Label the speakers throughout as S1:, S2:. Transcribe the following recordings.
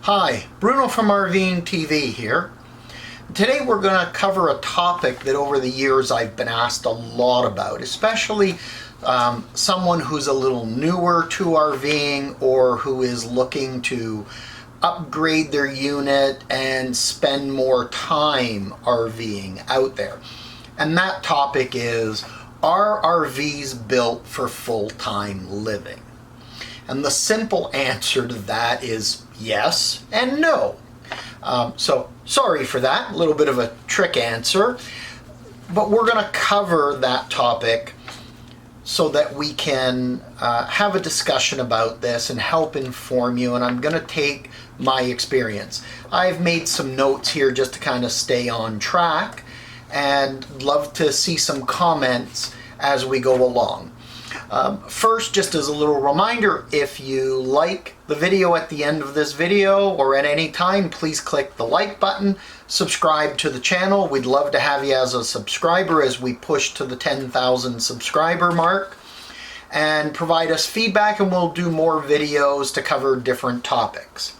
S1: Hi, Bruno from RVing TV here. Today we're going to cover a topic that over the years I've been asked a lot about, especially someone who's a little newer to RVing or who is looking to upgrade their unit and spend more time RVing out there. And that topic is, are RVs built for full-time living? And the simple answer to that is yes and no. So sorry for that, a little bit of a trick answer, but we're going to cover that topic so that we can have a discussion about this and help inform you, and I'm going to take my experience. I've made some notes here just to kind of stay on track and love to see some comments as we go along. First, just as a little reminder, if you like the video at the end of this video or at any time, please click the like button, subscribe to the channel. We'd love to have you as a subscriber as we push to the 10,000 subscriber mark, and provide us feedback, and we'll do more videos to cover different topics.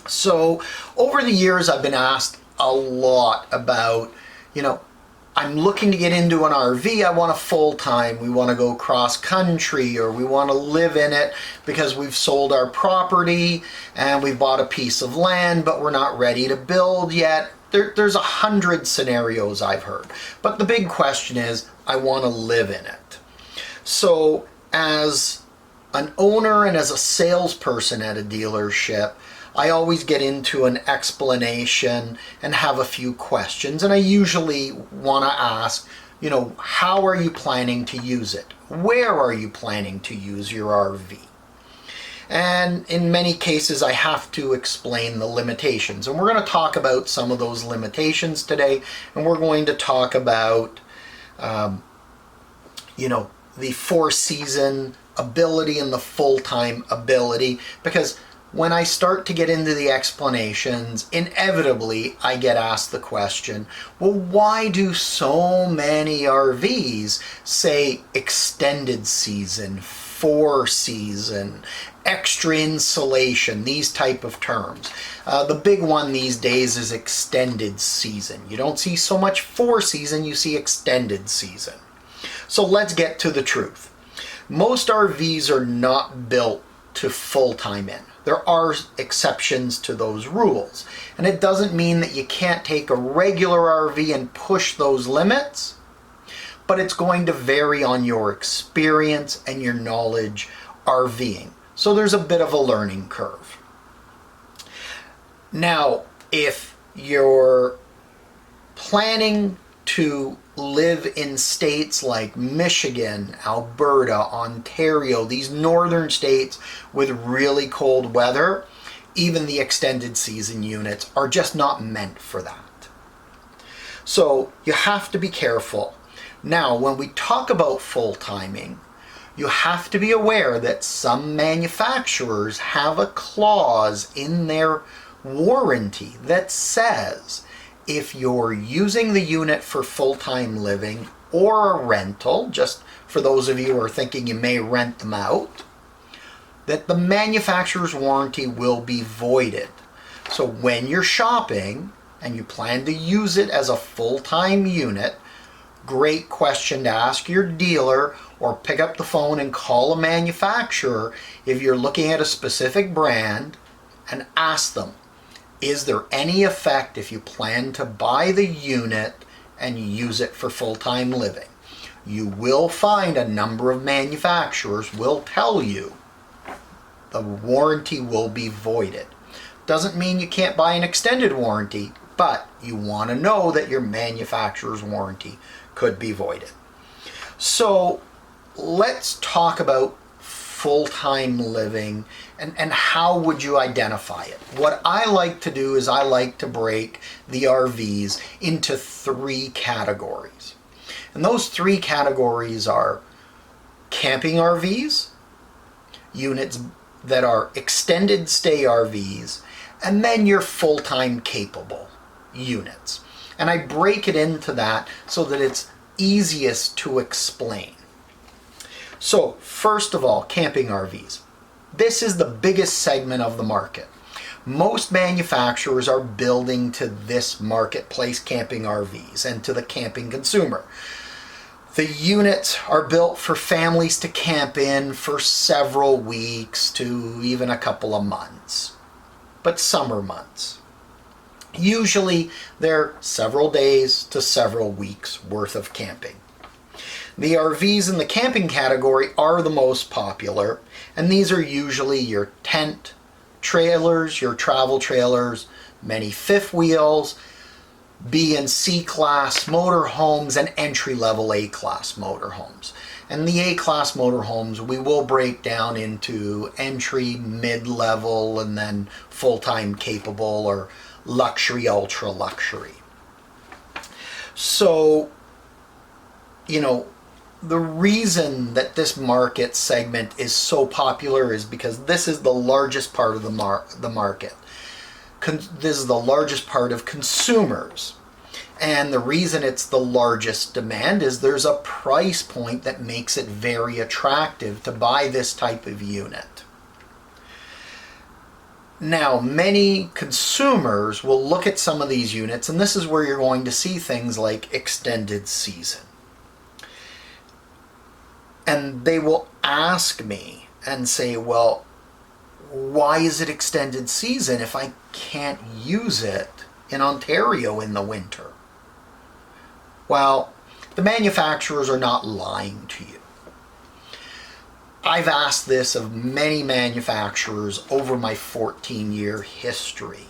S1: So over the years I've been asked a lot about, I'm looking to get into an RV, I want a full-time, we want to go cross-country, or we want to live in it because we've sold our property and we bought a piece of land but we're not ready to build yet. There's 100 scenarios I've heard. But the big question is, I want to live in it. So as an owner and as a salesperson at a dealership, I always get into an explanation and have a few questions, and I usually want to ask, how are you planning to use it? Where are you planning to use your RV? And in many cases I have to explain the limitations, and we're going to talk about some of those limitations today, and we're going to talk about the four-season ability and the full-time ability, because when I start to get into the explanations, inevitably I get asked the question, well, why do so many RVs say extended season, four season, extra insulation, these type of terms? The big one these days is extended season. You don't see so much four season, you see extended season. So let's get to the truth. Most RVs are not built to full-time in. There are exceptions to those rules, and it doesn't mean that you can't take a regular RV and push those limits, but it's going to vary on your experience and your knowledge RVing. So there's a bit of a learning curve. Now, if you're planning to live in states like Michigan, Alberta, Ontario, these northern states with really cold weather, even the extended season units are just not meant for that. So you have to be careful. Now, when we talk about full timing, you have to be aware that some manufacturers have a clause in their warranty that says if you're using the unit for full-time living or a rental, just for those of you who are thinking you may rent them out, that the manufacturer's warranty will be voided. So when you're shopping and you plan to use it as a full-time unit, great question to ask your dealer, or pick up the phone and call a manufacturer if you're looking at a specific brand, and ask them, is there any effect if you plan to buy the unit and use it for full-time living? You will find a number of manufacturers will tell you the warranty will be voided. Doesn't mean you can't buy an extended warranty, but you want to know that your manufacturer's warranty could be voided. So let's talk about full-time living and how would you identify it. What I like to do is I like to break the RVs into three categories. And those three categories are camping RVs, units that are extended stay RVs, and then your full-time capable units. And I break it into that so that it's easiest to explain. So first of all, camping RVs. This is the biggest segment of the market. Most manufacturers are building to this marketplace, camping RVs, and to the camping consumer. The units are built for families to camp in for several weeks to even a couple of months, but summer months. Usually they're several days to several weeks worth of camping. The RVs in the camping category are the most popular, and these are usually your tent trailers, your travel trailers, many fifth wheels, B and C class motorhomes, and entry-level A class motorhomes. And the A class motorhomes we will break down into entry, mid-level, and then full-time capable or luxury, ultra luxury. So, the reason that this market segment is so popular is because this is the largest part of the market. This is the largest part of consumers. And the reason it's the largest demand is there's a price point that makes it very attractive to buy this type of unit. Now, many consumers will look at some of these units, and this is where you're going to see things like extended season. And they will ask me and say, well, why is it extended season if I can't use it in Ontario in the winter? Well, the manufacturers are not lying to you. I've asked this of many manufacturers over my 14-year history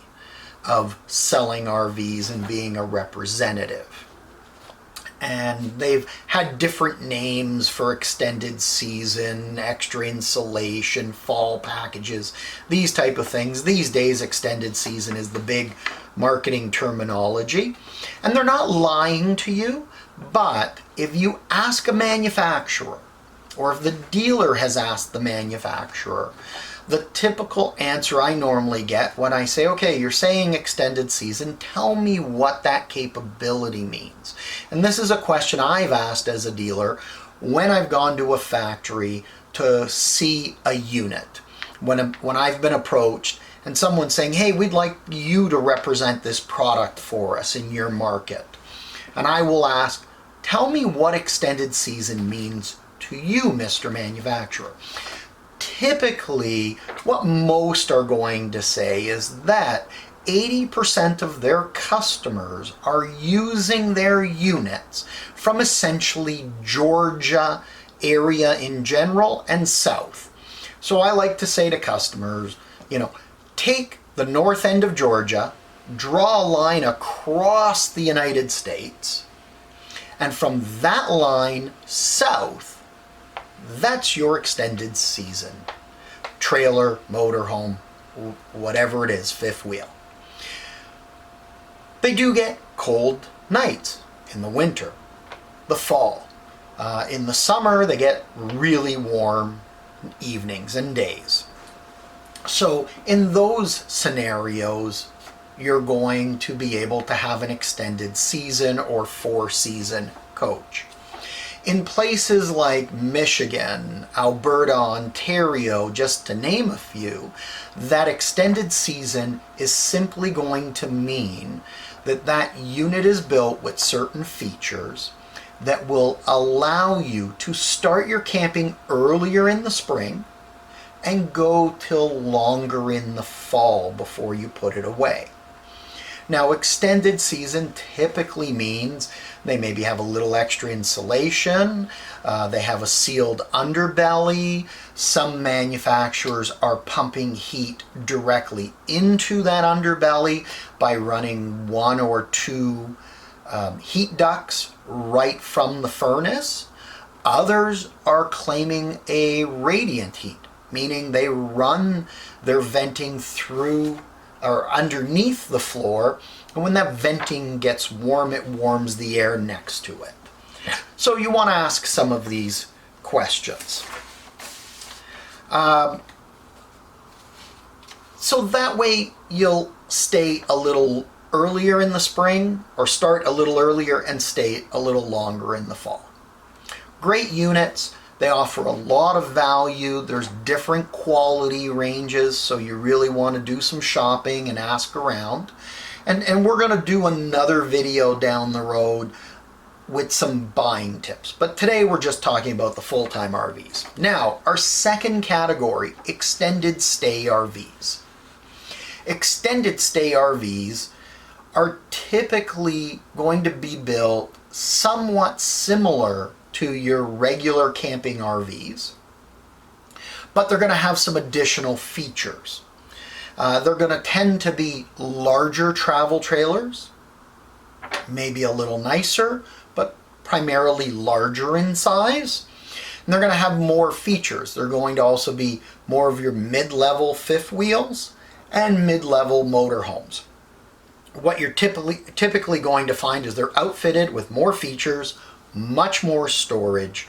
S1: of selling RVs and being a representative. And they've had different names for extended season, extra insulation, fall packages, these type of things. These days, extended season is the big marketing terminology. And they're not lying to you, but if you ask a manufacturer, or if the dealer has asked the manufacturer, the typical answer I normally get when I say, okay, you're saying extended season, tell me what that capability means. And this is a question I've asked as a dealer when I've gone to a factory to see a unit. When I've been approached and someone's saying, hey, we'd like you to represent this product for us in your market. And I will ask, tell me what extended season means to you, Mr. Manufacturer. Typically, what most are going to say is that 80% of their customers are using their units from essentially Georgia area in general and south. So I like to say to customers, take the north end of Georgia, draw a line across the United States, and from that line south, that's your extended season. Trailer, motorhome, whatever it is, fifth wheel. They do get cold nights in the winter, the fall. In the summer, they get really warm evenings and days. So in those scenarios, you're going to be able to have an extended season or 4-season coach. In places like Michigan, Alberta, Ontario, just to name a few, that extended season is simply going to mean that that unit is built with certain features that will allow you to start your camping earlier in the spring and go till longer in the fall before you put it away. Now, extended season typically means they maybe have a little extra insulation, they have a sealed underbelly. Some manufacturers are pumping heat directly into that underbelly by running 1 or 2 heat ducts right from the furnace. Others are claiming a radiant heat, meaning they run their venting through or underneath the floor, and when that venting gets warm, it warms the air next to it. So you want to ask some of these questions. So that way you'll stay a little earlier in the spring, or start a little earlier and stay a little longer in the fall. Great units. They offer a lot of value. There's different quality ranges, so you really want to do some shopping and ask around. And we're going to do another video down the road with some buying tips. But today we're just talking about the full-time RVs. Now, our second category, extended stay RVs. Extended stay RVs are typically going to be built somewhat similar to your regular camping RVs, but they're going to have some additional features. They're going to tend to be larger travel trailers, maybe a little nicer, but primarily larger in size. And they're going to have more features. They're going to also be more of your mid-level fifth wheels and mid-level motorhomes. What you're typically going to find is they're outfitted with more features, much more storage,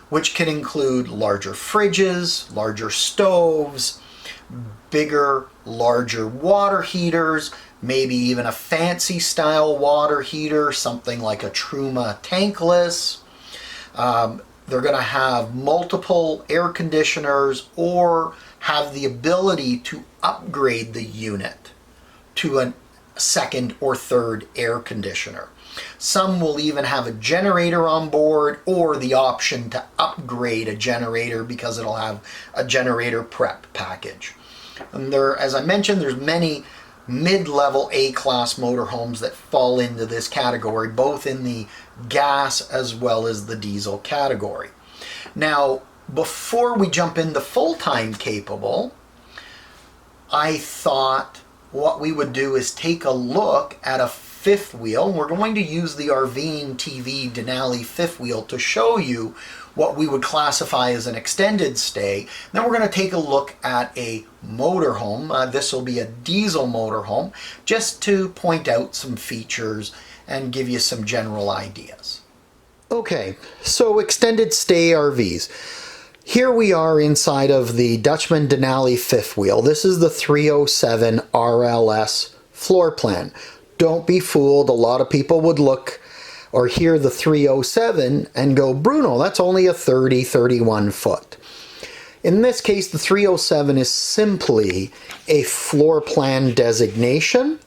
S1: which can include larger fridges, larger stoves, bigger, larger water heaters, maybe even a fancy style water heater, something like a Truma tankless. They're going to have multiple air conditioners or have the ability to upgrade the unit to a second or third air conditioner. Some will even have a generator on board or the option to upgrade a generator because it'll have a generator prep package. And there, as I mentioned, there's many mid-level A-class motorhomes that fall into this category, both in the gas as well as the diesel category. Now, before we jump into full-time capable, I thought what we would do is take a look at a fifth wheel. We're going to use the RVing TV Denali fifth wheel to show you what we would classify as an extended stay. Then we're going to take a look at a motorhome. This will be a diesel motorhome, just to point out some features and give you some general ideas. Okay, so extended stay RVs. Here we are inside of the Dutchman Denali fifth wheel. This is the 307 RLS floor plan. Don't be fooled. A lot of people would look or hear the 307 and go, Bruno, that's only a 31 foot. In this case, the 307 is simply a floor plan designation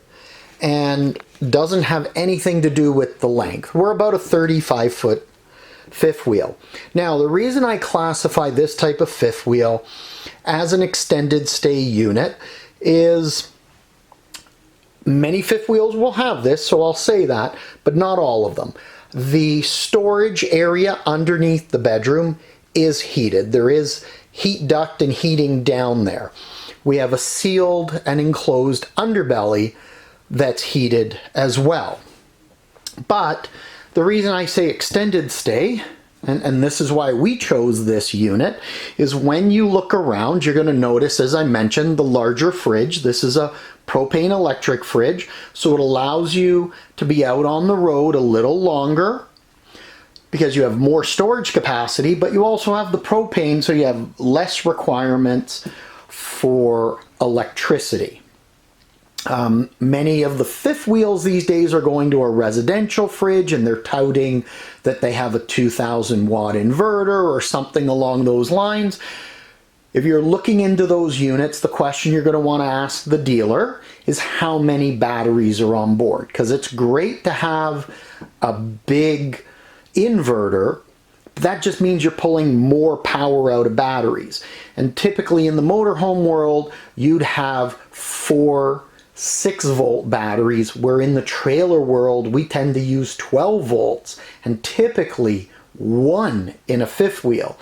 S1: and doesn't have anything to do with the length. We're about a 35 foot fifth wheel. Now, the reason I classify this type of fifth wheel as an extended stay unit is many fifth wheels will have this, so I'll say that, but not all of them. The storage area underneath the bedroom is heated. There is heat duct and heating down there. We have a sealed and enclosed underbelly that's heated as well. But the reason I say extended stay, and this is why we chose this unit, is when you look around, you're going to notice, as I mentioned, the larger fridge. This is a propane electric fridge, so it allows you to be out on the road a little longer because you have more storage capacity, but you also have the propane, so you have less requirements for electricity. Many of the fifth wheels these days are going to a residential fridge and they're touting that they have a 2000 watt inverter or something along those lines. If you're looking into those units, the question you're going to want to ask the dealer is how many batteries are on board, because it's great to have a big inverter. That just means you're pulling more power out of batteries. And typically in the motorhome world, you'd have 4 6-volt batteries, where in the trailer world, we tend to use 12 volts and typically 1 in a fifth wheel.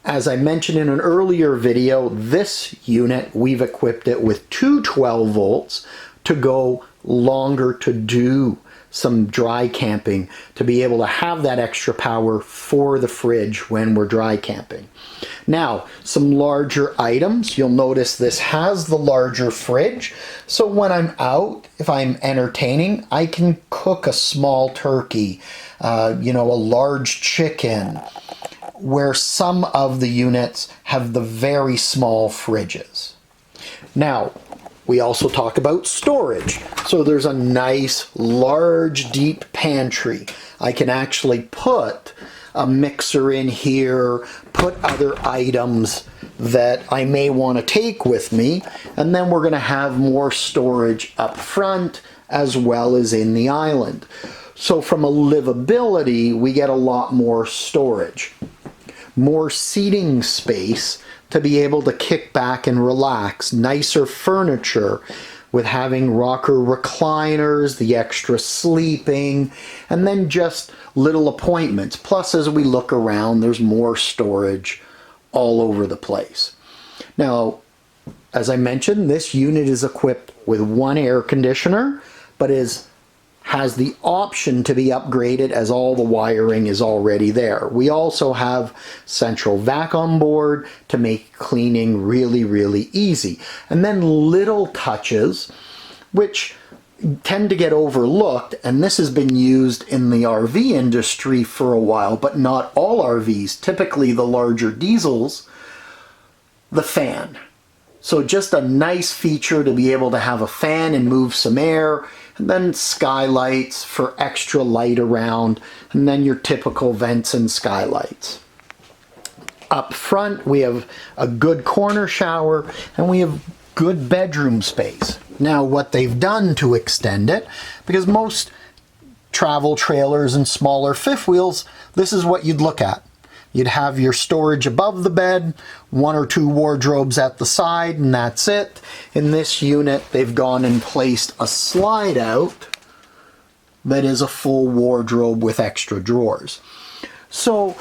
S1: As I mentioned in an earlier video, this unit, we've equipped it with 2 12 volts to go longer, to do some dry camping, to be able to have that extra power for the fridge when we're dry camping. Now, some larger items. You'll notice this has the larger fridge, so when I'm out, if I'm entertaining, I can cook a small turkey, a large chicken, where some of the units have the very small fridges. Now, we also talk about storage. So there's a nice, large, deep pantry. I can actually put a mixer in here, put other items that I may want to take with me, and then we're going to have more storage up front as well as in the island. So from a livability, we get a lot more storage, more seating space to be able to kick back and relax, nicer furniture with having rocker recliners, the extra sleeping, and then just little appointments. Plus, as we look around, there's more storage all over the place. Now, as I mentioned, this unit is equipped with one air conditioner, but has the option to be upgraded as all the wiring is already there. We also have central vac on board to make cleaning really, really easy. And then little touches, which tend to get overlooked, and this has been used in the RV industry for a while, but not all RVs, typically the larger diesels, the fan. So just a nice feature to be able to have a fan and move some air, and then skylights for extra light around, and then your typical vents and skylights. Up front, we have a good corner shower, and we have good bedroom space. Now, what they've done to extend it, because most travel trailers and smaller fifth wheels, this is what you'd look at. You'd have your storage above the bed, one or two wardrobes at the side, and that's it. In this unit, they've gone and placed a slide out that is a full wardrobe with extra drawers. So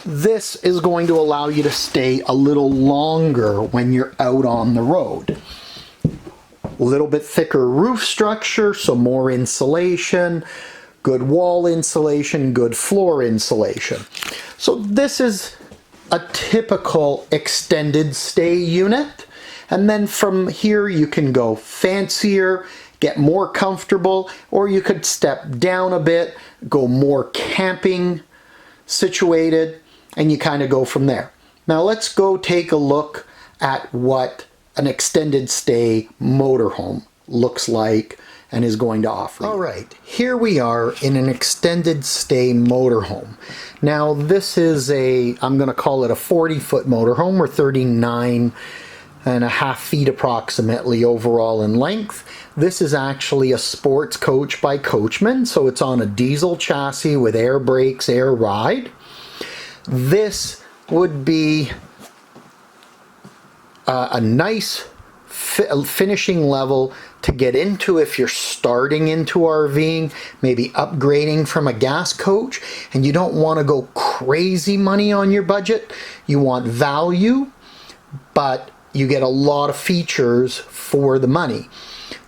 S1: this is going to allow you to stay a little longer when you're out on the road. A little bit thicker roof structure, so more insulation, good wall insulation, good floor insulation. So this is a typical extended stay unit. And then from here you can go fancier, get more comfortable, or you could step down a bit, go more camping situated, and you kind of go from there. Now let's go take a look at what an extended stay motorhome looks like and is going to offer you. All right, here we are in an extended stay motorhome. Now this is I'm going to call it a 40-foot motorhome, or 39.5 feet approximately overall in length. This is actually a sports coach by Coachman, so it's on a diesel chassis with air brakes, air ride. This would be a nice finishing level to get into if you're starting into RVing, maybe upgrading from a gas coach, and you don't want to go crazy money on your budget. You want value, but you get a lot of features for the money.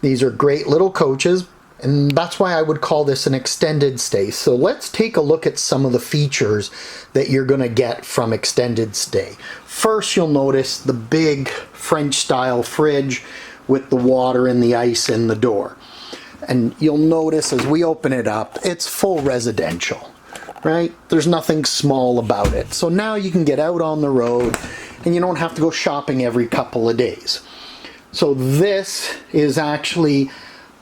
S1: These are great little coaches, and that's why I would call this an extended stay. So let's take a look at some of the features that you're going to get from extended stay. First, you'll notice the big French style fridge with the water and the ice in the door. And you'll notice as we open it up, it's full residential, right? There's nothing small about it. So now you can get out on the road and you don't have to go shopping every couple of days. So this is actually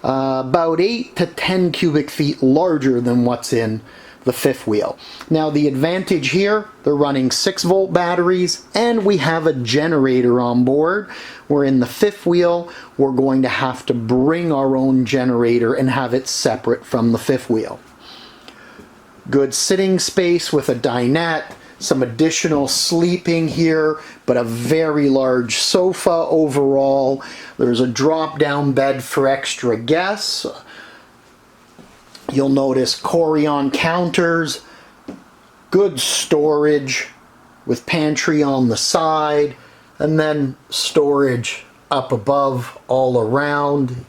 S1: about 8 to 10 cubic feet larger than what's in the fifth wheel. Now the advantage here, they're running 6-volt batteries, and we have a generator on board, where in the fifth wheel we're going to have to bring our own generator and have it separate from the fifth wheel. Good sitting space with a dinette, some additional sleeping here, but a very large sofa overall. There's a drop-down bed for extra guests. You'll notice Corian counters, good storage with pantry on the side, and then storage up above all around,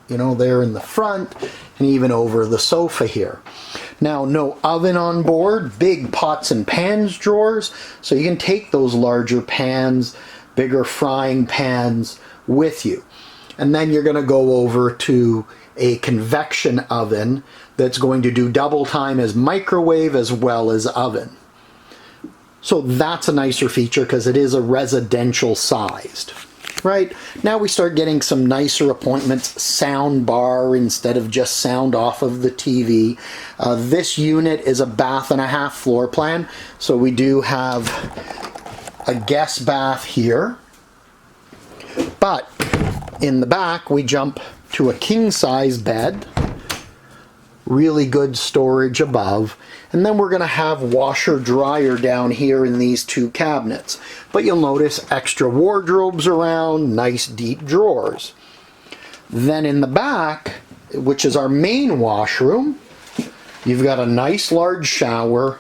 S1: you know, there in the front, and even over the sofa here. Now, no oven on board, big pots and pans drawers, so you can take those larger pans, bigger frying pans with you. And then you're going to go over to a convection oven that's going to do double time as microwave as well as oven. So that's a nicer feature because it is a residential sized. right? Now we start getting some nicer appointments, sound bar instead of just sound off of the TV. This unit is a bath and a half floor plan, so we do have a guest bath here, but in the back we jump to a king size bed, really good storage above, and then we're going to have washer dryer down here in these two cabinets. But you'll notice extra wardrobes around, nice deep drawers. Then in the back, which is our main washroom, you've got a nice large shower,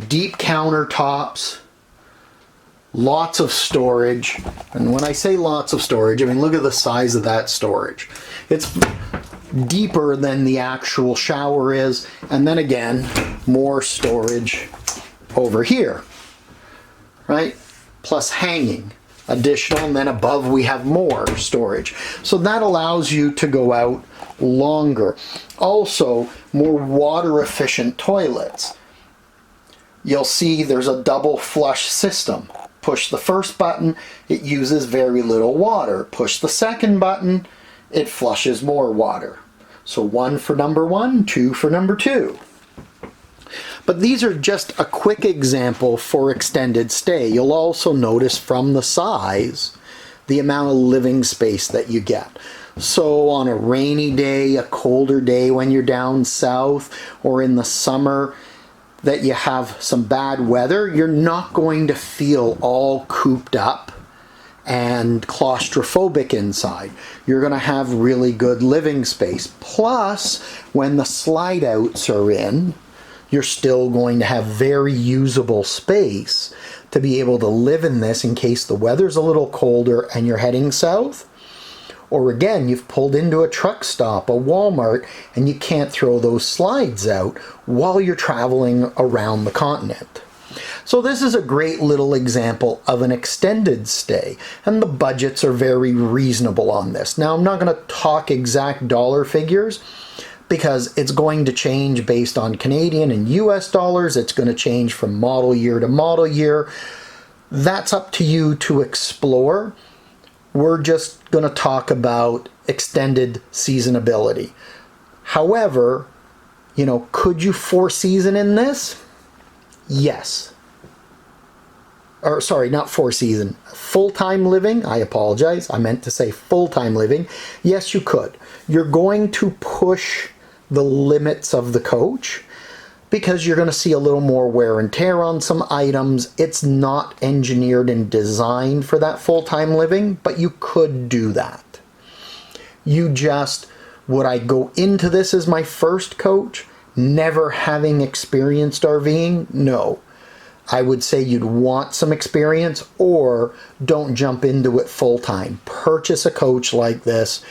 S1: deep countertops, lots of storage. And when I say lots of storage, I mean look at the size of that storage. It's deeper than the actual shower is, and then again more storage over here, right? Plus hanging additional, and then above we have more storage, so that allows you to go out longer. Also, more water efficient toilets. You'll see there's a double flush system. Push the first button, it uses very little water. Push the second button, it flushes more water. So 1 for number 1, 2 for number 2. But these are just a quick example for extended stay. You'll also notice from the size the amount of living space that you get. So on a rainy day, a colder day when you're down south, or in the summer that you have some bad weather, you're not going to feel all cooped up and claustrophobic inside. You're going to have really good living space. Plus, when the slide outs are in, you're still going to have very usable space to be able to live in this in case the weather's a little colder and you're heading south. Or again, you've pulled into a truck stop, a Walmart, and you can't throw those slides out while you're traveling around the continent. So this is a great little example of an extended stay, and the budgets are very reasonable on this. Now, I'm not going to talk exact dollar figures because it's going to change based on Canadian and US dollars. It's going to change from model year to model year. That's up to you to explore. We're just going to talk about extended seasonability. However, you know, could you four-season in this? Yes. Or sorry, not four-season. Full-time living, I apologize. I meant to say full-time living. Yes, you could. You're going to push the limits of the coach because you're going to see a little more wear and tear on some items. It's not engineered and designed for that full-time living, but you could do that. You just, would I go into this as my first coach, never having experienced RVing? No. I would say you'd want some experience, or don't jump into it full-time. Purchase a coach like this.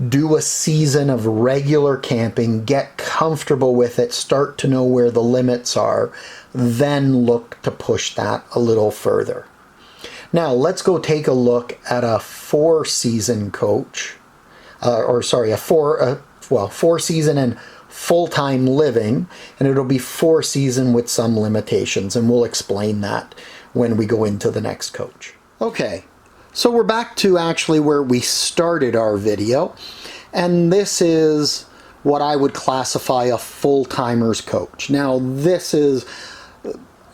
S1: Do a season of regular camping, get comfortable with it, start to know where the limits are, then look to push that a little further. Now let's go take a look at a four-season coach, four-season and full-time living, and it'll be four-season with some limitations, and we'll explain that when we go into the next coach. Okay. So we're back to actually where we started our video, and this is what I would classify a full-timer's coach. Now this is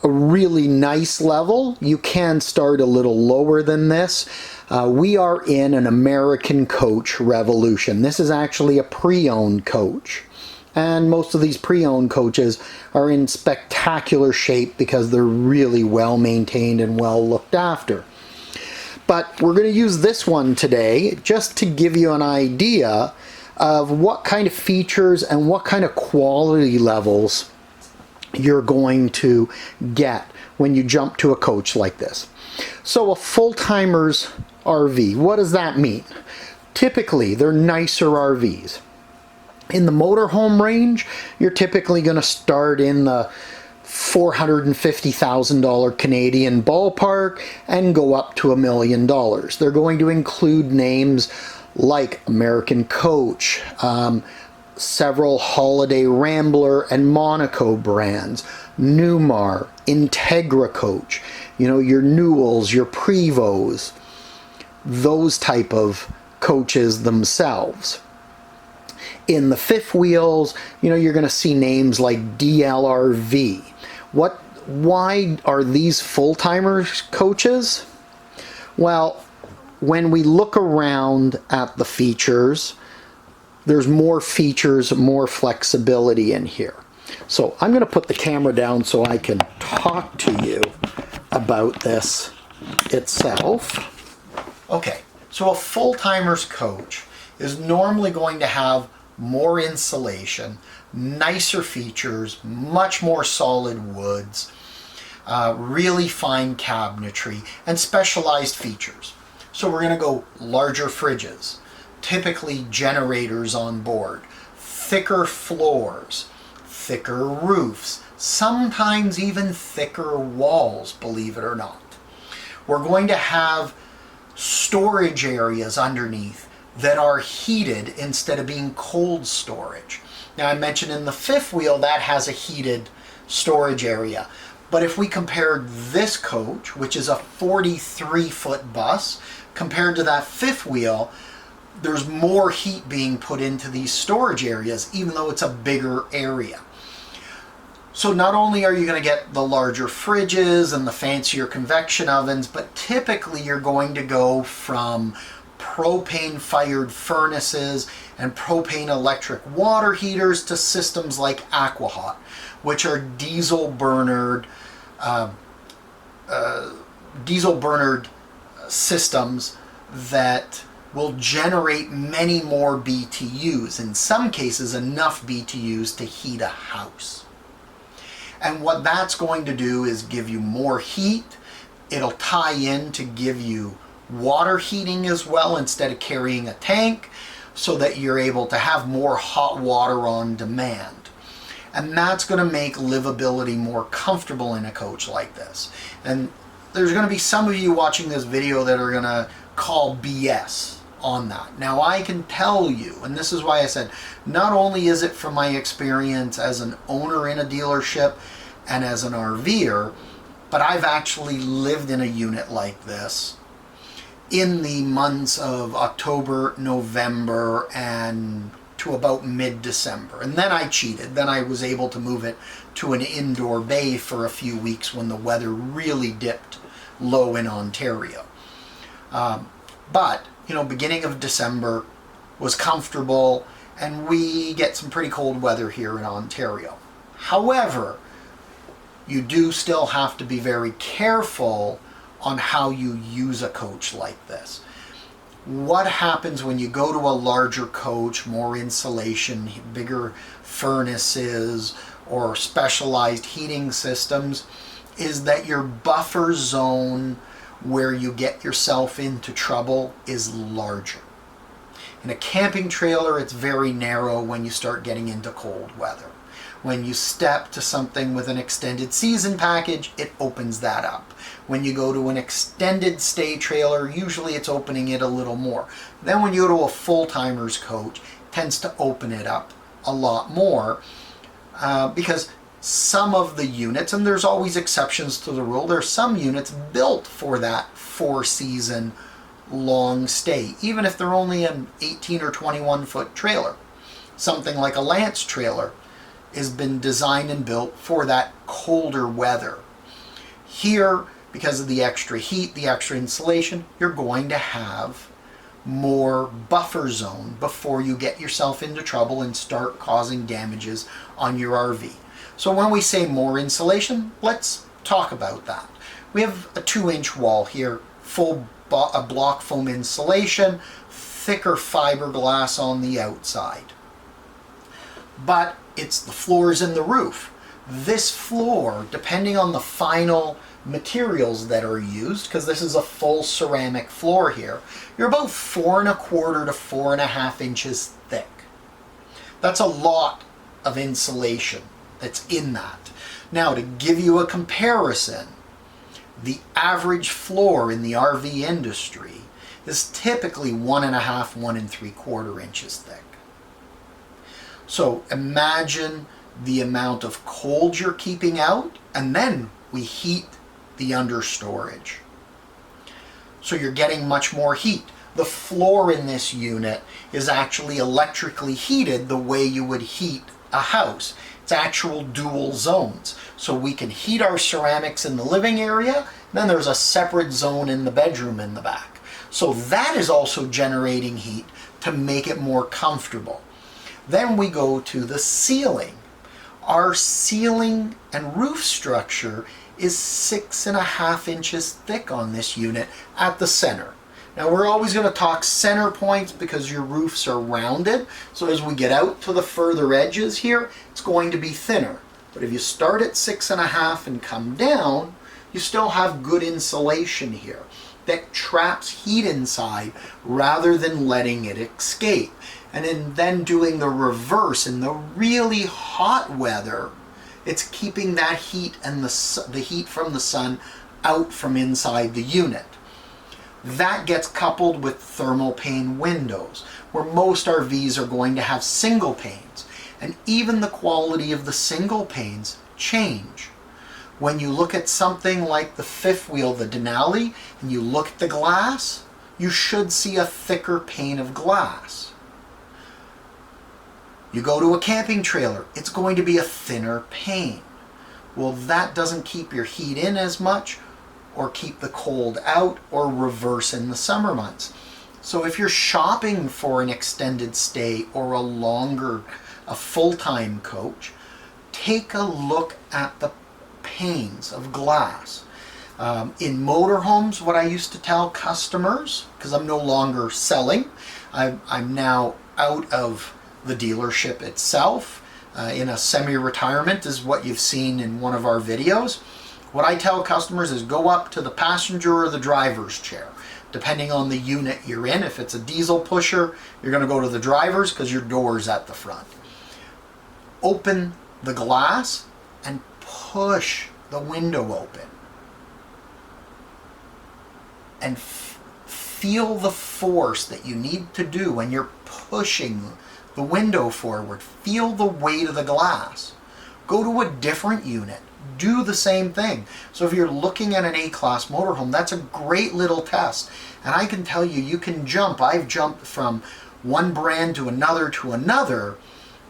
S1: a really nice level. You can start a little lower than this. We are in an American coach revolution. This is actually a pre-owned coach. And most of these pre-owned coaches are in spectacular shape because they're really well maintained and well looked after. But we're going to use this one today just to give you an idea of what kind of features and what kind of quality levels you're going to get when you jump to a coach like this. So a full-timer's RV, what does that mean? Typically, they're nicer RVs. In the motorhome range, you're typically going to start in the $450,000 Canadian ballpark and go up to $1 million. They're going to include names like American Coach, several Holiday Rambler and Monaco brands, Newmar, Integra Coach, you know, your Newells, your Prevos. those type of coaches themselves. In the fifth wheels, you're going to see names like DLRV. Why are these full-timer coaches? Well, when we look around at the features, there's more features, more flexibility in here. So I'm going to put the camera down so I can talk to you about this itself. Okay, so a full-timer's coach is normally going to have more insulation, nicer features, much more solid woods, really fine cabinetry, and specialized features. So we're going to go larger fridges, typically generators on board, thicker floors, thicker roofs, sometimes even thicker walls, believe it or not. We're going to have storage areas underneath that are heated instead of being cold storage. Now, I mentioned in the fifth wheel that has a heated storage area. But if we compared this coach, which is a 43-foot bus, compared to that fifth wheel, there's more heat being put into these storage areas, even though it's a bigger area. So not only are you going to get the larger fridges and the fancier convection ovens, but typically you're going to go from propane-fired furnaces and propane electric water heaters to systems like AquaHot, which are diesel burnered systems that will generate many more BTUs, in some cases enough BTUs to heat a house. And what that's going to do is give you more heat. It'll tie in to give you water heating as well instead of carrying a tank, so that you're able to have more hot water on demand. And that's going to make livability more comfortable in a coach like this. And there's going to be some of you watching this video that are going to call BS on that. Now, I can tell you, and this is why I said, not only is it from my experience as an owner in a dealership and as an RVer, but I've actually lived in a unit like this in the months of October, November, and to about mid-December. And then I cheated. Then I was able to move it to an indoor bay for a few weeks when the weather really dipped low in Ontario. But, beginning of December was comfortable, and we get some pretty cold weather here in Ontario. However, you do still have to be very careful on how you use a coach like this. What happens when you go to a larger coach, more insulation, bigger furnaces, or specialized heating systems, is that your buffer zone where you get yourself into trouble is larger. In a camping trailer, it's very narrow when you start getting into cold weather. When you step to something with an extended season package, it opens that up. When you go to an extended stay trailer, usually it's opening it a little more. Then when you go to a full-timer's coach, it tends to open it up a lot more because some of the units, and there's always exceptions to the rule, there's some units built for that 4-season long stay, even if they're only an 18 or 21 foot trailer. Something like a Lance trailer has been designed and built for that colder weather. Here, because of the extra heat, the extra insulation, you're going to have more buffer zone before you get yourself into trouble and start causing damages on your RV. So when we say more insulation, let's talk about that. We have a 2-inch wall here, full block foam insulation, thicker fiberglass on the outside. But it's the floors and the roof. This floor, depending on the final materials that are used, because this is a full ceramic floor here, you're about 4 1/4 to 4.5 inches thick. That's a lot of insulation that's in that. Now, to give you a comparison, the average floor in the RV industry is typically 1.5, 1 3/4 inches thick. So imagine the amount of cold you're keeping out, and then we heat the understorage. so you're getting much more heat. The floor in this unit is actually electrically heated the way you would heat a house. It's actual dual zones. So we can heat our ceramics in the living area, then there's a separate zone in the bedroom in the back. So that is also generating heat to make it more comfortable. Then we go to the ceiling. Our ceiling and roof structure is 6.5 inches thick on this unit at the center. Now we're always going to talk center points because your roofs are rounded. So as we get out to the further edges here, it's going to be thinner. But if you start at 6.5 and come down, you still have good insulation here that traps heat inside rather than letting it escape. And then doing the reverse in the really hot weather, it's keeping that heat and the heat from the sun out from inside the unit. That gets coupled with thermal pane windows, where most RVs are going to have single panes. And even the quality of the single panes change. When you look at something like the fifth wheel, the Denali, and you look at the glass, you should see a thicker pane of glass. You go to a camping trailer, it's going to be a thinner pane. Well, that doesn't keep your heat in as much, or keep the cold out, or reverse in the summer months. So if you're shopping for an extended stay or a full-time coach, take a look at the panes of glass. In motorhomes, what I used to tell customers, because I'm no longer selling, I'm now out of the dealership itself, in a semi-retirement is what you've seen in one of our videos. What I tell customers is go up to the passenger or the driver's chair, depending on the unit you're in. If it's a diesel pusher, you're going to go to the driver's because your door's at the front. Open the glass and push the window open. And feel the force that you need to do when you're pushing the window forward. Feel the weight of the glass. Go to a different unit. Do the same thing. So if you're looking at an A-class motorhome, that's a great little test. And I can tell you, you can jump. I've jumped from one brand to another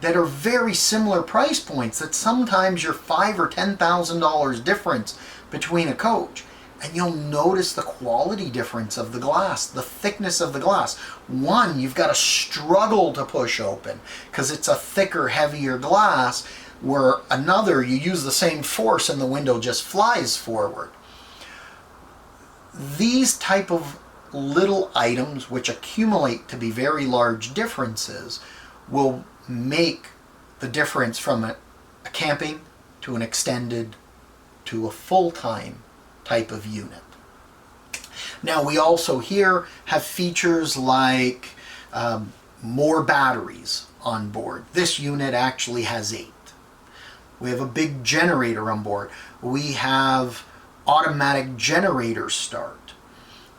S1: that are very similar price points, that sometimes you're $5,000 or $10,000 difference between a coach. And you'll notice the quality difference of the glass, the thickness of the glass. One, you've got to struggle to push open because it's a thicker, heavier glass, where another, you use the same force and the window just flies forward. These type of little items, which accumulate to be very large differences, will make the difference from a camping to an extended to a full-time type of unit. Now we also here have features like more batteries on board. This unit actually has 8. We have a big generator on board. We have automatic generator start.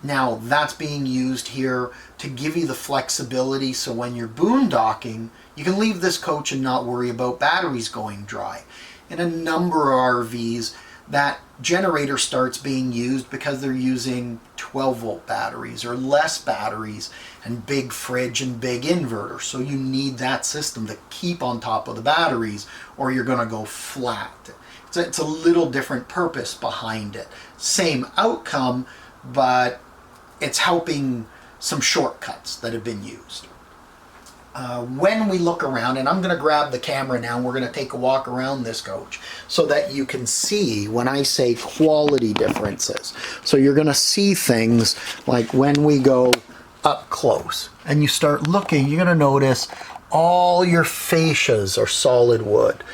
S1: Now that's being used here to give you the flexibility so when you're boondocking, you can leave this coach and not worry about batteries going dry. In a number of RVs, that generator start's being used because they're using 12-volt batteries or less batteries and big fridge and big inverter. So you need that system to keep on top of the batteries or you're going to go flat. It's a little different purpose behind it. Same outcome, but it's helping some shortcuts that have been used. When we look around, and I'm going to grab the camera now, and we're going to take a walk around this coach so that you can see when I say quality differences. So you're going to see things like when we go up close and you start looking, you're going to notice all your fascias are solid wood.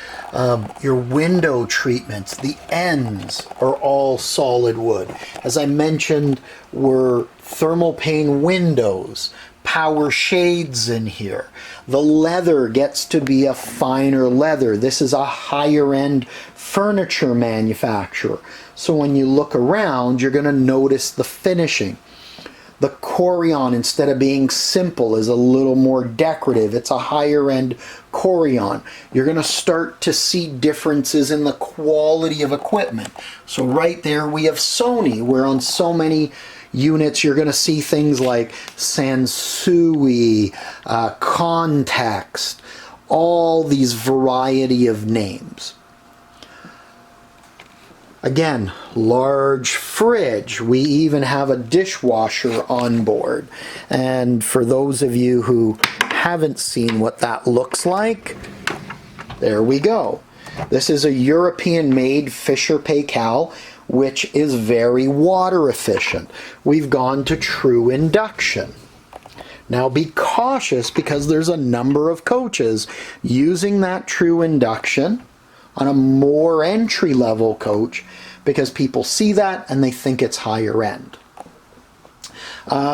S1: Your window treatments, the ends are all solid wood. As I mentioned, were thermal pane windows, power shades in here. The leather gets to be a finer leather. This is a higher end furniture manufacturer. So when you look around, you're going to notice the finishing. The Corian, instead of being simple, is a little more decorative. It's a higher end Corian. You're going to start to see differences in the quality of equipment. So right there we have Sony, where on so many units you're going to see things like Sansui, Context, all these variety of names. Again, large fridge. We even have a dishwasher on board. And for those of you who haven't seen what that looks like, there we go. This is a European-made Fisher Paykel, which is very water efficient. We've gone to true induction. Now be cautious, because there's a number of coaches using that true induction on a more entry-level coach, because people see that and they think it's higher end.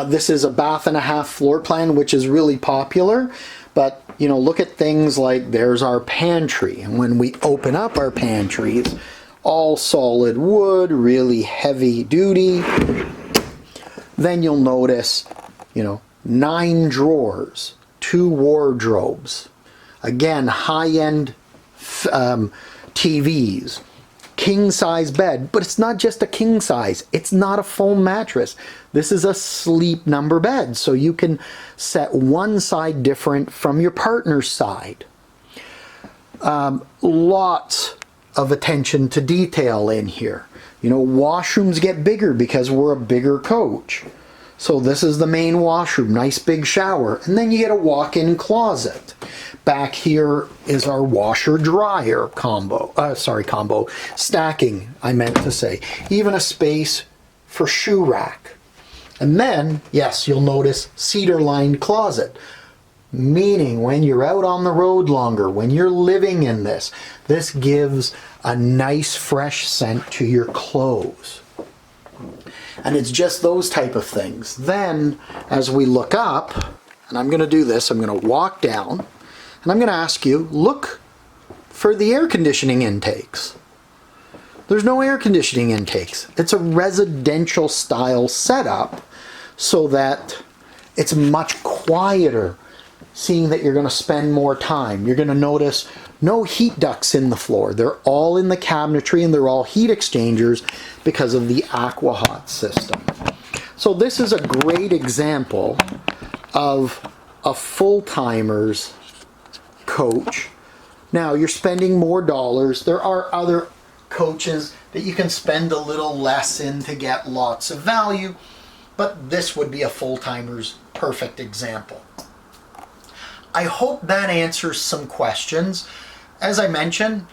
S1: This is a bath and a half floor plan, which is really popular, but you know, look at things like, there's our pantry, and when we open up our pantries, all solid wood, really heavy duty, then you'll notice, you know, 9 drawers, 2 wardrobes, again, high-end TVs, king size bed, but it's not just a king size, it's not a foam mattress. This is a sleep number bed, so you can set one side different from your partner's side. Lots of attention to detail in here. You know, washrooms get bigger because we're a bigger coach. So this is the main washroom, nice big shower, and then you get a walk-in closet. Back here is our washer-dryer stacking, I meant to say. Even a space for shoe rack. And then, yes, you'll notice cedar-lined closet. Meaning when you're out on the road longer, when you're living in this, this gives a nice fresh scent to your clothes. And it's just those type of things. Then, as we look up, and I'm going to do this, I'm going to walk down, and I'm going to ask you, look for the air conditioning intakes. There's no air conditioning intakes. It's a residential style setup so that it's much quieter, seeing that you're going to spend more time. You're going to notice no heat ducts in the floor. They're all in the cabinetry, and they're all heat exchangers because of the AquaHot system. So this is a great example of a full-timer's coach. Now you're spending more dollars. There are other coaches that you can spend a little less in to get lots of value, but this would be a full-timer's perfect example. I hope that answers some questions. As I mentioned,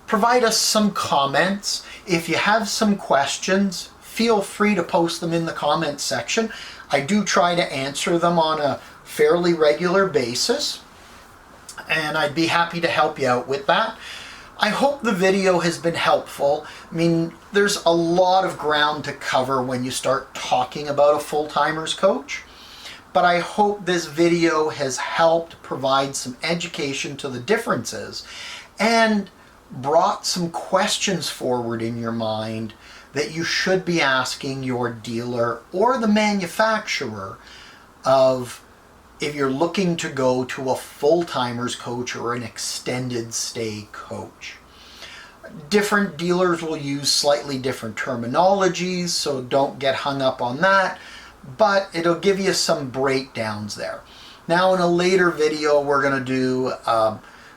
S1: provide us some comments. If you have some questions, feel free to post them in the comments section. I do try to answer them on a fairly regular basis, and I'd be happy to help you out with that. I hope the video has been helpful. I mean, there's a lot of ground to cover when you start talking about a full-timer's coach. But I hope this video has helped provide some education to the differences and brought some questions forward in your mind that you should be asking your dealer or the manufacturer of if you're looking to go to a full-timer's coach or an extended stay coach. Different dealers will use slightly different terminologies, so don't get hung up on that. But it'll give you some breakdowns there. Now in a later video we're going to do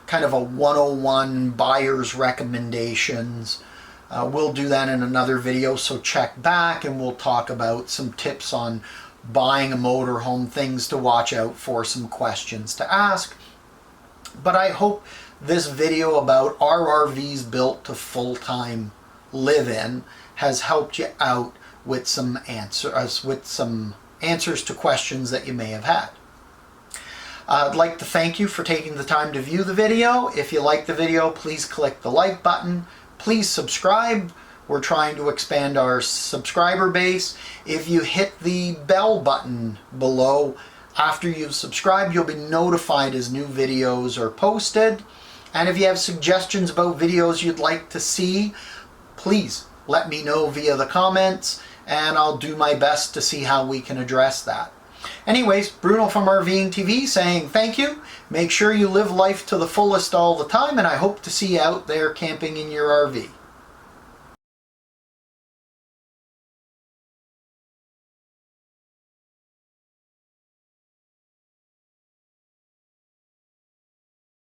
S1: kind of a 101 buyer's recommendations. We'll do that in another video, so check back and we'll talk about some tips on buying a motorhome, things to watch out for, some questions to ask. But I hope this video about are RVs built to full-time live-in has helped you out with some answers to questions that you may have had. I'd like to thank you for taking the time to view the video. If you like the video, please click the like button. Please subscribe. We're trying to expand our subscriber base. If you hit the bell button below after you've subscribed, you'll be notified as new videos are posted. And if you have suggestions about videos you'd like to see, please let me know via the comments. and I'll do my best to see how we can address that. Anyways, Bruno from RVing TV saying thank you. Make sure you live life to the fullest all the time, and I hope to see you out there camping in your RV.